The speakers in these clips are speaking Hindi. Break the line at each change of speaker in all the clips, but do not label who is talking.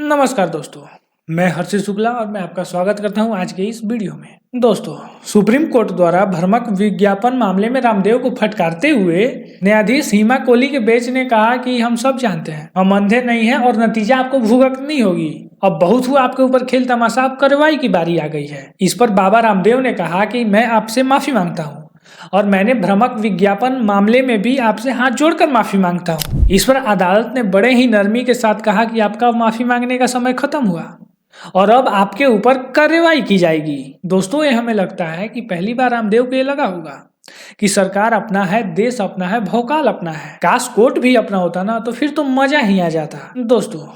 नमस्कार दोस्तों, मैं हर्षित शुक्ला और मैं आपका स्वागत करता हूं आज के इस वीडियो में। दोस्तों, सुप्रीम कोर्ट द्वारा भ्रामक विज्ञापन मामले में रामदेव को फटकारते हुए न्यायाधीश हिमा कोहली के बेंच ने कहा कि हम सब जानते हैं, हम अंधे नहीं हैं और नतीजा आपको भुगतनी होगी। अब बहुत हुआ आपके ऊपर खेल तमाशा, अब कार्रवाई की बारी आ गई है। इस पर बाबा रामदेव ने कहा कि मैं आपसे माफी मांगता हूँ और मैंने भ्रामक विज्ञापन मामले में भी आपसे हाथ जोड़कर माफी मांगता हूँ। इस पर अदालत ने बड़े ही नरमी के साथ कहा कि आपका माफी मांगने का समय खत्म हुआ और अब आपके ऊपर कार्रवाई की जाएगी। दोस्तों, ये हमें लगता है कि पहली बार रामदेव को ये लगा होगा कि सरकार अपना है, देश अपना है, भौकाल अपना है। काश कोर्ट भी अपना होता ना, तो फिर तो मजा ही आ जाता। दोस्तों,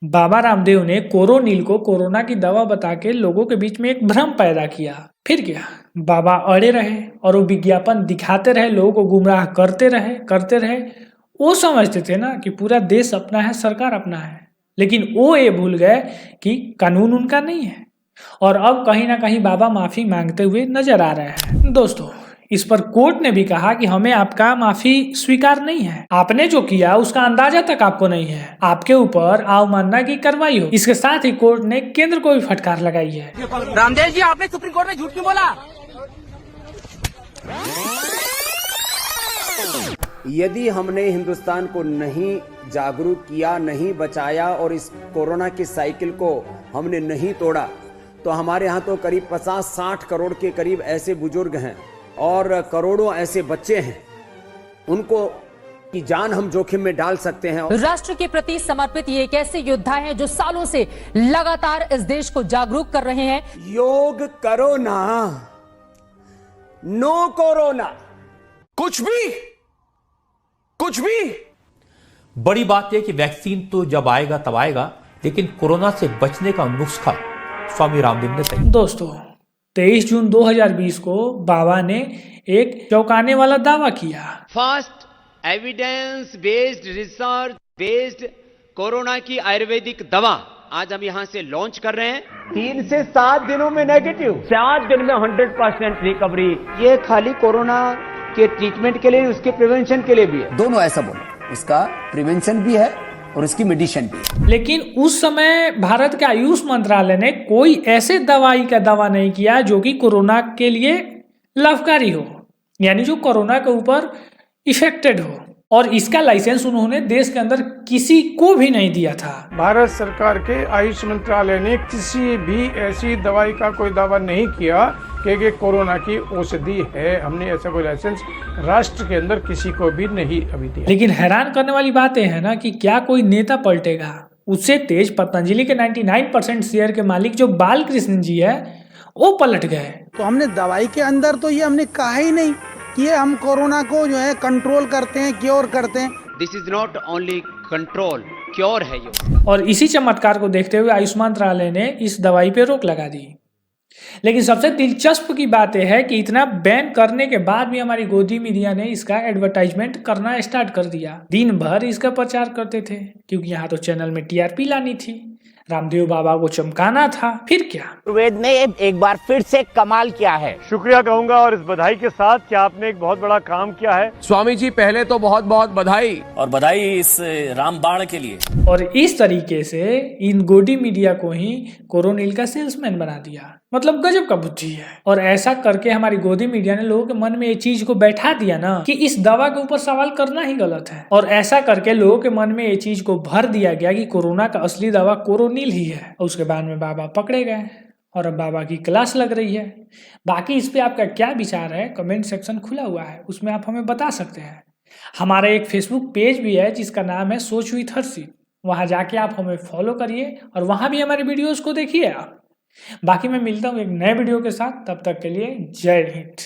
बाबा रामदेव ने कोरोनिल को कोरोना की दवा बता के लोगों के बीच में एक भ्रम पैदा किया। फिर क्या, बाबा अड़े रहे और वो विज्ञापन दिखाते रहे, लोगों को गुमराह करते रहे। वो समझते थे ना कि पूरा देश अपना है, सरकार अपना है, लेकिन वो ये भूल गए कि कानून उनका नहीं है। और अब कहीं ना कहीं बाबा माफी मांगते हुए नजर आ रहे हैं। दोस्तों, इस पर कोर्ट ने भी कहा कि हमें आपका माफी स्वीकार नहीं है, आपने जो किया उसका अंदाजा तक आपको नहीं है, आपके ऊपर अवमानना की कार्रवाई हो। इसके साथ ही कोर्ट ने केंद्र को भी फटकार लगाई है।
रामदेव जी, आपने सुप्रीम कोर्ट में झूठ क्यों बोला?
यदि हमने हिंदुस्तान को नहीं जागरूक किया, नहीं बचाया और इस कोरोना की साइकिल को हमने नहीं तोड़ा, तो हमारे यहाँ तो करीब 50-60 करोड़ के करीब ऐसे बुजुर्ग हैं और करोड़ों ऐसे बच्चे हैं, उनको की जान हम जोखिम में डाल सकते हैं।
राष्ट्र के प्रति समर्पित ये एक ऐसे योद्धा हैं जो सालों से लगातार इस देश को जागरूक कर रहे हैं।
योग करो ना, नो कोरोना।
कुछ भी बड़ी बात यह कि वैक्सीन तो जब आएगा तब आएगा, लेकिन कोरोना से बचने का नुस्खा स्वामी रामदेव ने तय।
दोस्तों, 23 जून 2020 को बाबा ने एक चौंकाने वाला दावा किया।
First evidence based research based corona की आयुर्वेदिक दवा आज हम यहां से लॉन्च कर रहे हैं।
3 से 7 दिनों में नेगेटिव,
7 दिन में 100% रिकवरी।
ये खाली कोरोना के ट्रीटमेंट के लिए, उसके प्रिवेंशन के लिए भी है।
दोनों ऐसा बोलो, उसका प्रिवेंशन भी है और उसकी मेडिसिन भी।
लेकिन उस समय भारत के आयुष मंत्रालय ने कोई ऐसे दवाई का दावा नहीं किया जो कि कोरोना के लिए लाभकारी हो, यानी जो कोरोना के ऊपर इफेक्टेड हो, और इसका लाइसेंस उन्होंने देश के अंदर किसी को भी नहीं दिया था।
भारत सरकार के आयुष मंत्रालय ने किसी भी ऐसी दवाई का कोई दावा नहीं किया कि कोरोना की औषधि है। हमने ऐसा कोई लाइसेंस राष्ट्र के अंदर किसी को भी नहीं अभी दिया।
लेकिन हैरान करने वाली बात यह है ना कि क्या कोई नेता पलटेगा? उससे तेज पतंजलि के 99% शेयर के मालिक जो बालकृष्ण जी है, वो पलट गए।
तो हमने दवाई के अंदर तो ये हमने कहा ही नहीं कि ये हम कोरोना को जो है कंट्रोल करते हैं, क्योर करते हैं।
This is not only control, cure है ये।
और इसी चमत्कार को देखते हुए आयुष मंत्रालय ने इस दवाई पे रोक लगा दी। लेकिन सबसे दिलचस्प की बात यह है कि इतना बैन करने के बाद भी हमारी गोदी मीडिया ने इसका एडवर्टाइजमेंट करना स्टार्ट कर दिया। दिन भर इसका प्रचार करते थे, क्योंकि यहाँ तो चैनल में टीआरपी लानी थी, रामदेव बाबा को चमकाना था। फिर क्या,
आयुर्वेद ने एक बार फिर से कमाल किया है।
शुक्रिया कहूंगा और इस बधाई के साथ कि आपने एक बहुत बड़ा काम किया है।
स्वामी जी, पहले तो बहुत बहुत बधाई,
और बधाई इस रामबाण के लिए।
और इस तरीके से इन गोदी मीडिया को ही कोरोनिल का सेल्समैन बना दिया। मतलब गजब का बुद्धि है। और ऐसा करके हमारी गोदी मीडिया ने लोगों के मन में ये चीज को बैठा दिया ना कि इस दवा के ऊपर सवाल करना ही गलत है। और ऐसा करके लोगों के मन में ये चीज को भर दिया गया कि कोरोना का असली दवा कोरोनिल ही है। और उसके बाद में बाबा पकड़े गए और अब बाबा की क्लास लग रही है। बाकी इस पे आपका क्या विचार है, कमेंट सेक्शन खुला हुआ है, उसमें आप हमें बता सकते हैं। हमारा एक फेसबुक पेज भी है जिसका नाम है सोच विद हर्षित, वहां जाके आप हमें फॉलो करिए और वहां भी हमारे वीडियोस को देखिए आप। बाकी मैं मिलता हूँ एक नए वीडियो के साथ, तब तक के लिए जय हिंद।